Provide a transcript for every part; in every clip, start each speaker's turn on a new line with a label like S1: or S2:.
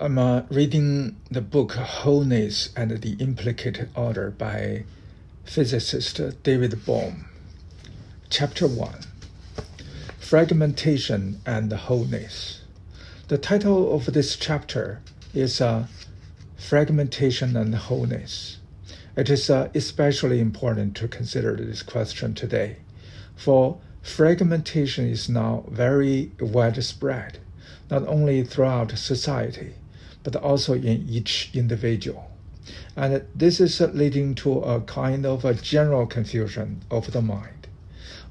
S1: I'm reading the book Wholeness and the Implicated Order by physicist David Bohm. Chapter 1, Fragmentation and Wholeness. The title of this chapter is Fragmentation and Wholeness. It is especially important to consider this question today, for fragmentation is now very widespread, not only throughout society, but also in each individual. And this is leading to a kind of a general confusion of the mind,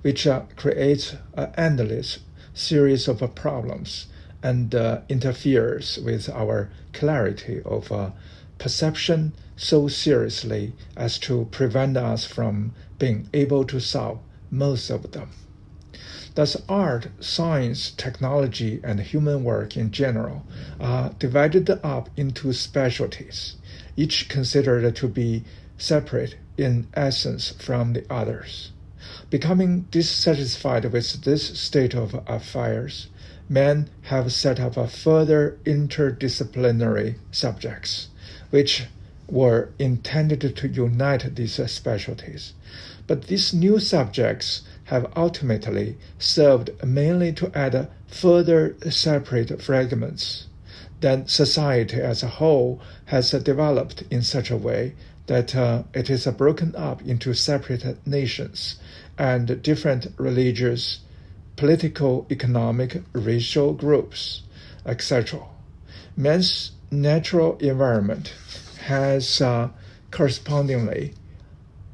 S1: which creates an endless series of problems and interferes with our clarity of perception so seriously as to prevent us from being able to solve most of them. Thus, art, science, technology, and human work in general are divided up into specialties, each considered to be separate in essence from the others. Becoming dissatisfied with this state of affairs, men have set up further interdisciplinary subjects, which were intended to unite these specialties. But these new subjects have ultimately served mainly to add further separate fragments. Then society as a whole has developed in such a way that it is broken up into separate nations and different religious, political, economic, racial groups, etc. Man's natural environment has correspondingly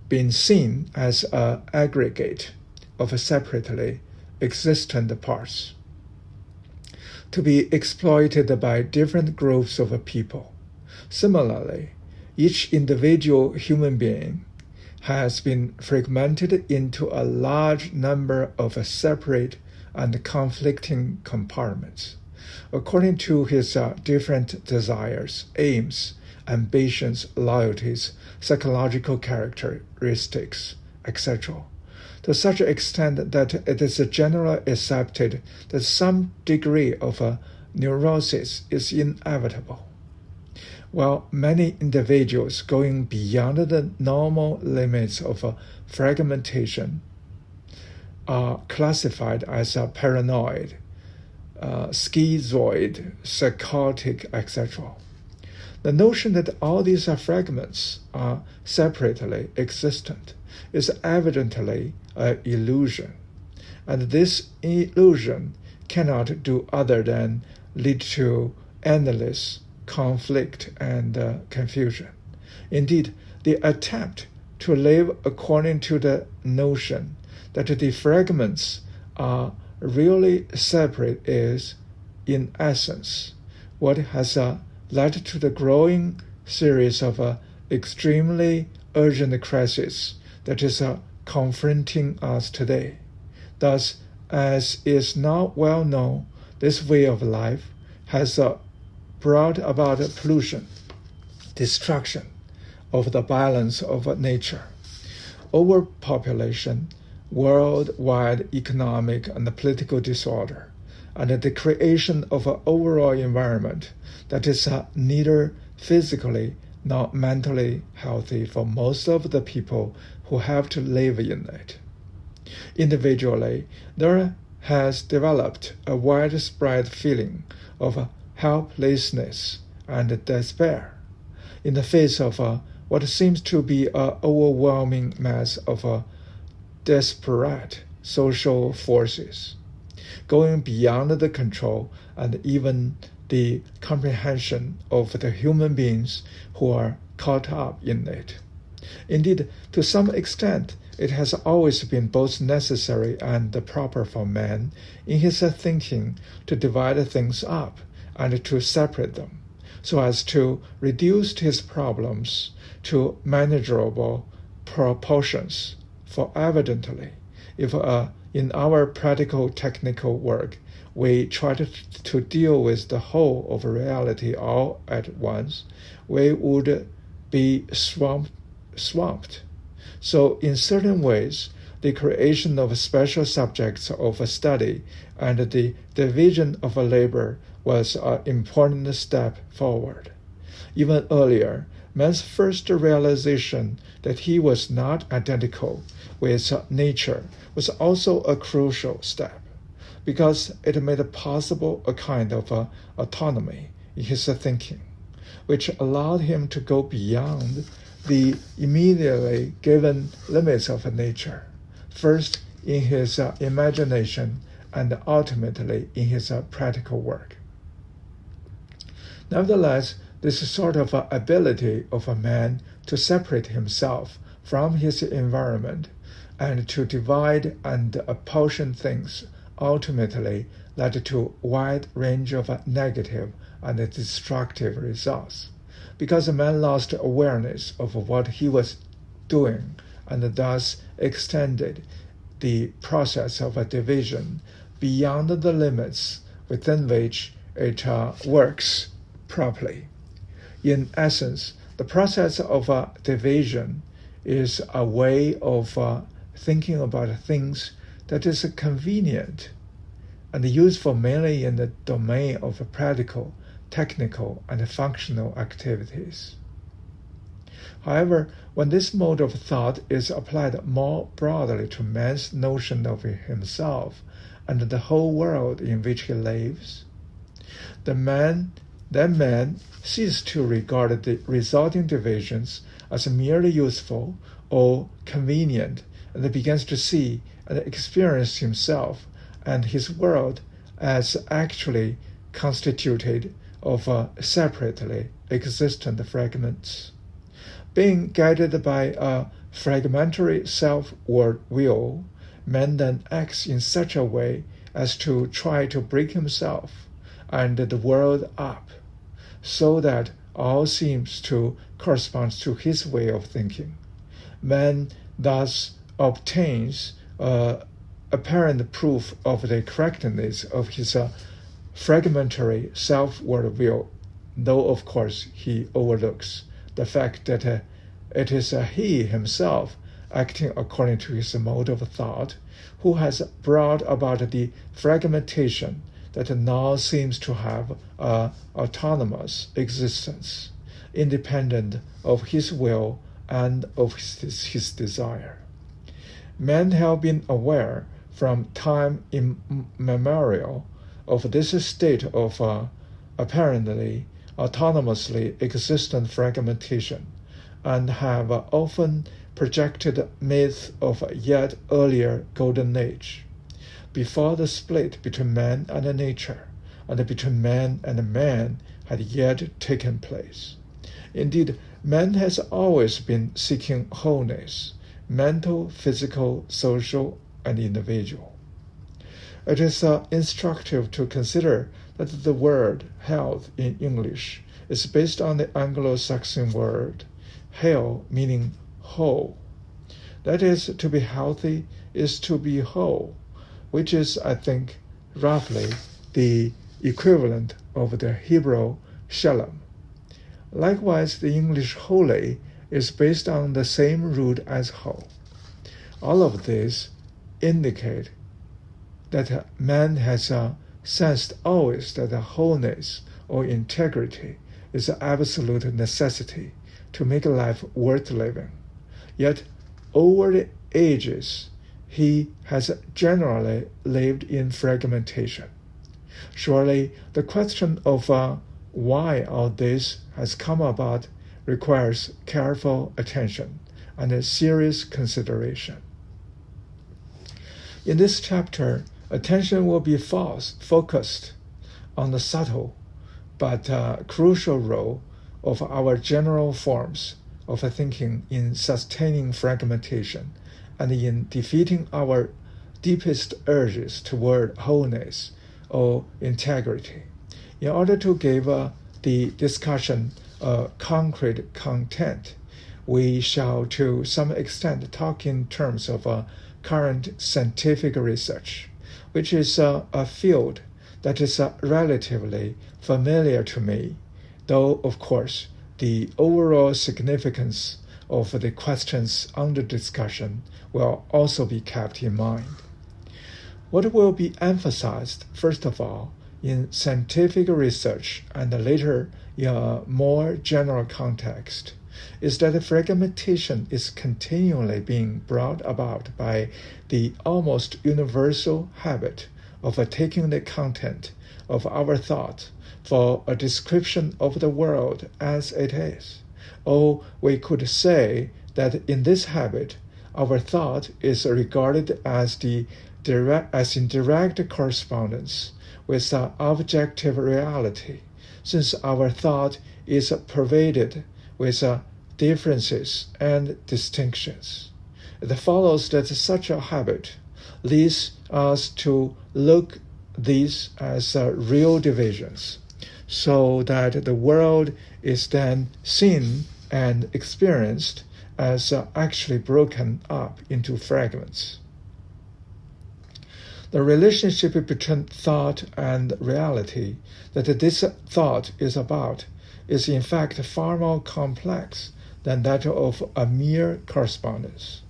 S1: been seen as an aggregate of separately existent parts, to be exploited by different groups of people. Similarly, each individual human being has been fragmented into a large number of separate and conflicting compartments, according to his different desires, aims, ambitions, loyalties, psychological characteristics, etc., to such an extent that it is generally accepted that some degree of neurosis is inevitable. While many individuals going beyond the normal limits of fragmentation are classified as paranoid, schizoid, psychotic, etc. The notion that all these fragments are separately existent is evidently an illusion, and this illusion cannot do other than lead to endless conflict and confusion. Indeed, the attempt to live according to the notion that the fragments are really separate is, in essence, what has led to the growing series of extremely urgent crises that is confronting us today. Thus, as is now well known, this way of life has brought about pollution, destruction of the balance of nature, overpopulation, worldwide economic and political disorder, and the creation of an overall environment that is neither physically nor mentally healthy for most of the people who have to live in it. Individually, there has developed a widespread feeling of helplessness and despair in the face of what seems to be an overwhelming mass of disparate social forces, going beyond the control and even the comprehension of the human beings who are caught up in it. Indeed, to some extent, it has always been both necessary and proper for man in his thinking to divide things up and to separate them, so as to reduce his problems to manageable proportions. For evidently, if in our practical technical work we try to deal with the whole of reality all at once, we would be swamped. So in certain ways, the creation of special subjects of study and the division of labor was an important step forward. Even earlier, man's first realization that he was not identical with nature was also a crucial step, because it made possible a kind of autonomy in his thinking, which allowed him to go beyond the immediately given limits of nature, first in his imagination and ultimately in his practical work. Nevertheless, this sort of ability of a man to separate himself from his environment and to divide and apportion things ultimately led to a wide range of negative and destructive results, because a man lost awareness of what he was doing and thus extended the process of division beyond the limits within which it works properly. In essence, the process of division is a way of thinking about things that is convenient and useful mainly in the domain of practical, technical, and functional activities. However, when this mode of thought is applied more broadly to man's notion of himself and the whole world in which he lives, then man ceases to regard the resulting divisions as merely useful or convenient, and begins to see and experience himself and his world as actually constituted of separately existent fragments. Being guided by a fragmentary self-will, man then acts in such a way as to try to break himself and the world up, so that all seems to correspond to his way of thinking. Man thus obtains apparent proof of the correctness of his fragmentary self-will, though of course he overlooks the fact that it is he himself acting according to his mode of thought who has brought about the fragmentation that now seems to have an autonomous existence, independent of his will and of his desire. Men have been aware from time immemorial of this state of apparently autonomously existent fragmentation, and have often projected myths of a yet earlier golden age, before the split between man and nature, and between man and man had yet taken place. Indeed, man has always been seeking wholeness, mental, physical, social, and individual. It is instructive to consider that the word health in English is based on the Anglo-Saxon word hel, meaning whole. That is, to be healthy is to be whole, which is, I think, roughly the equivalent of the Hebrew shalom. Likewise, the English holy is based on the same root as whole. All of this indicate that man has sensed always that the wholeness or integrity is an absolute necessity to make life worth living. Yet, over the ages, he has generally lived in fragmentation. Surely, the question of why all this has come about requires careful attention and a serious consideration. In this chapter, attention will be focused on the subtle but crucial role of our general forms of thinking in sustaining fragmentation and in defeating our deepest urges toward wholeness or integrity. In order to give the discussion a concrete content, we shall to some extent talk in terms of current scientific research, which is a field that is relatively familiar to me, though, of course, the overall significance of the questions under discussion will also be kept in mind. What will be emphasized, first of all, in scientific research and later in a more general context is that fragmentation is continually being brought about by the almost universal habit of taking the content of our thought for a description of the world as it is. Or we could say that in this habit, our thought is regarded as in direct correspondence with the objective reality, since our thought is pervaded with differences and distinctions. It follows that such a habit leads us to look these as real divisions, so that the world is then seen and experienced as actually broken up into fragments. The relationship between thought and reality that this thought is about is in fact far more complex than that of a mere correspondence.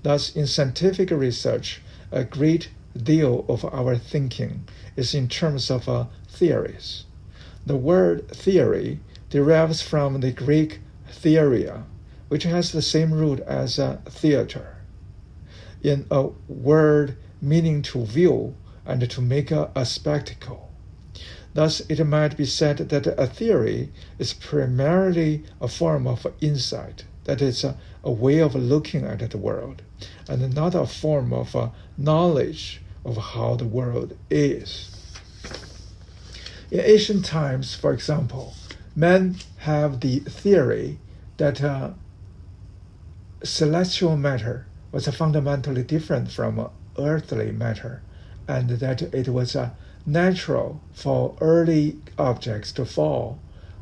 S1: Thus, in scientific research, a great deal of our thinking is in terms of theories. The word theory derives from the Greek theoria, which has the same root as theater, in a word meaning to view and to make a spectacle. Thus, it might be said that a theory is primarily a form of insight, that is, a way of looking at the world, and not a form of knowledge of how the world is. In ancient times, for example, men have the theory that celestial matter was fundamentally different from earthly matter, and that it was natural for earthly objects to fall,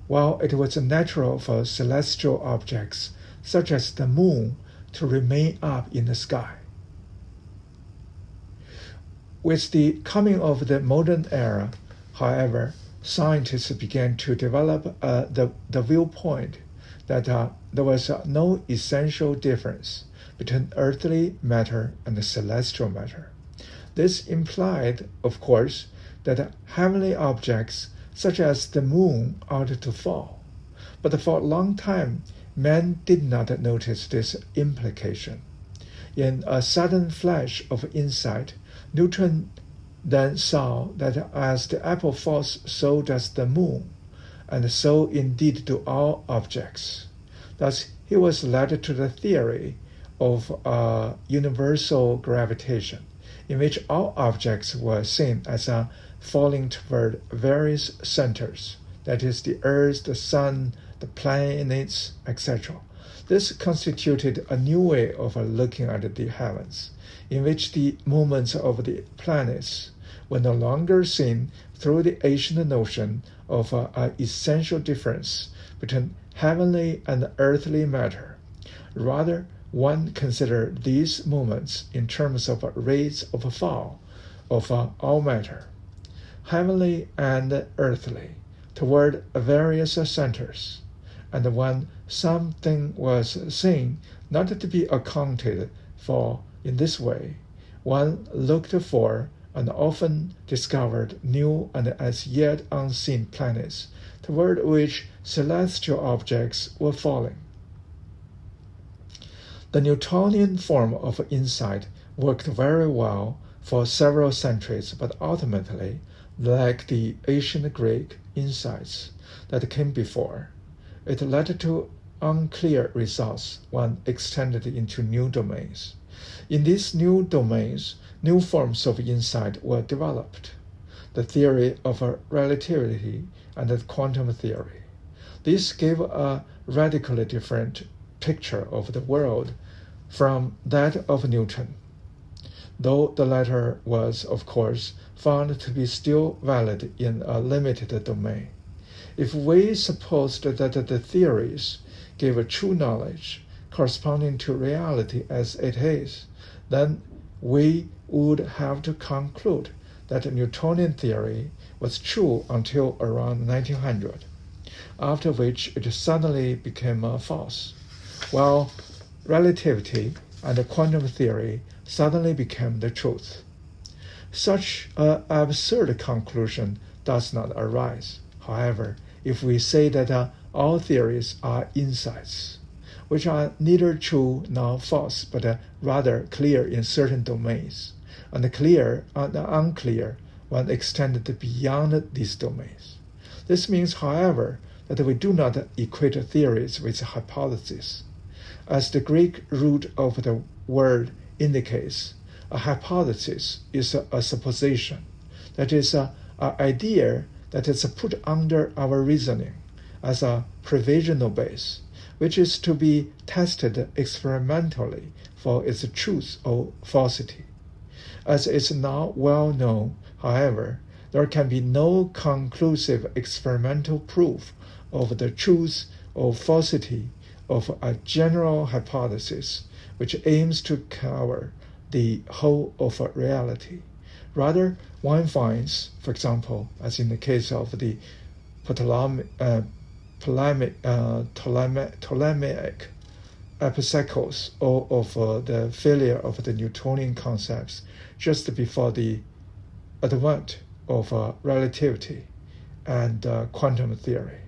S1: while it was natural for celestial objects, such as the moon, to remain up in the sky. With the coming of the modern era, however, scientists began to develop the viewpoint that there was no essential difference between earthly matter and celestial matter. This implied, of course, that heavenly objects such as the moon ought to fall. But for a long time, men did not notice this implication. In a sudden flash of insight, Newton then saw that as the apple falls, so does the moon, and so indeed do all objects. Thus, he was led to the theory of universal gravitation, in which all objects were seen as falling toward various centers, that is, the earth, the sun, the planets, etc. This constituted a new way of looking at the heavens, in which the movements of the planets were no longer seen through the ancient notion of an essential difference between heavenly and earthly matter. Rather, one considered these movements in terms of rates of fall of all matter, heavenly and earthly, toward various centers. And when something was seen not to be accounted for in this way, one looked for and often discovered new and as yet unseen planets toward which celestial objects were falling. The Newtonian form of insight worked very well for several centuries, but ultimately, like the ancient Greek insights that came before, it led to unclear results when extended into new domains. In these new domains, new forms of insight were developed: the theory of relativity and the quantum theory. This gave a radically different picture of the world from that of Newton, though the latter was, of course, found to be still valid in a limited domain. If we supposed that the theories gave a true knowledge corresponding to reality as it is, then we would have to conclude that Newtonian theory was true until around 1900, after which it suddenly became false, while relativity and quantum theory suddenly became the truth. Such an absurd conclusion does not arise. However, if we say that all theories are insights, which are neither true nor false, but rather clear in certain domains, and clear and unclear when extended beyond these domains. This means, however, that we do not equate theories with hypotheses. As the Greek root of the word indicates, a hypothesis is a supposition, that is, an idea that is put under our reasoning as a provisional base, which is to be tested experimentally for its truth or falsity. As is now well known, however, there can be no conclusive experimental proof of the truth or falsity of a general hypothesis which aims to cover the whole of reality. Rather, one finds, for example, as in the case of the Ptolemaic epicycles, or of the failure of the Newtonian concepts just before the advent of relativity and quantum theory,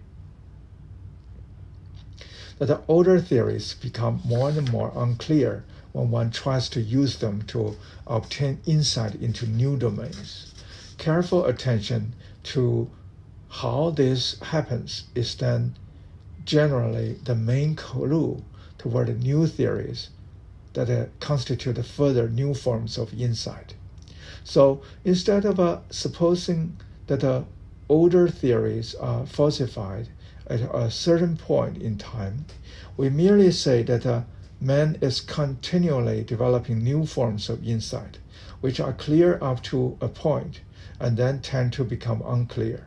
S1: that the older theories become more and more unclear when one tries to use them to obtain insight into new domains. Careful attention to how this happens is then generally the main clue toward new theories that constitute further new forms of insight. So instead of supposing that older theories are falsified at a certain point in time, we merely say that man is continually developing new forms of insight, which are clear up to a point and then tend to become unclear.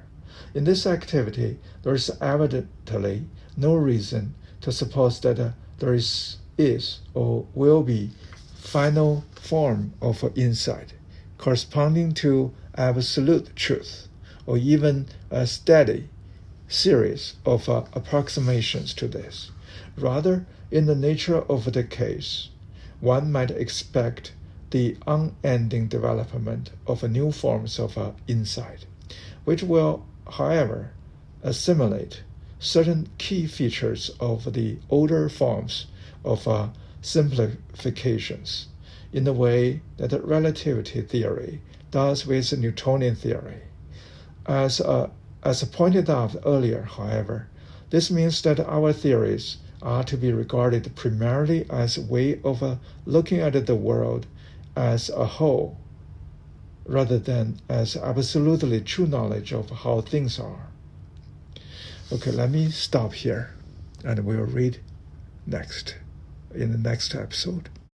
S1: In this activity, there is evidently no reason to suppose that there is or will be final form of insight corresponding to absolute truth, or even a steady series of approximations to this. Rather, in the nature of the case, one might expect the unending development of new forms of insight, which will, however, assimilate certain key features of the older forms of simplifications, in the way that relativity theory does with Newtonian theory. As pointed out earlier, however, this means that our theories are to be regarded primarily as a way of looking at the world as a whole, rather than as absolutely true knowledge of how things are. Okay, let me stop here, and we'll read next in the next episode.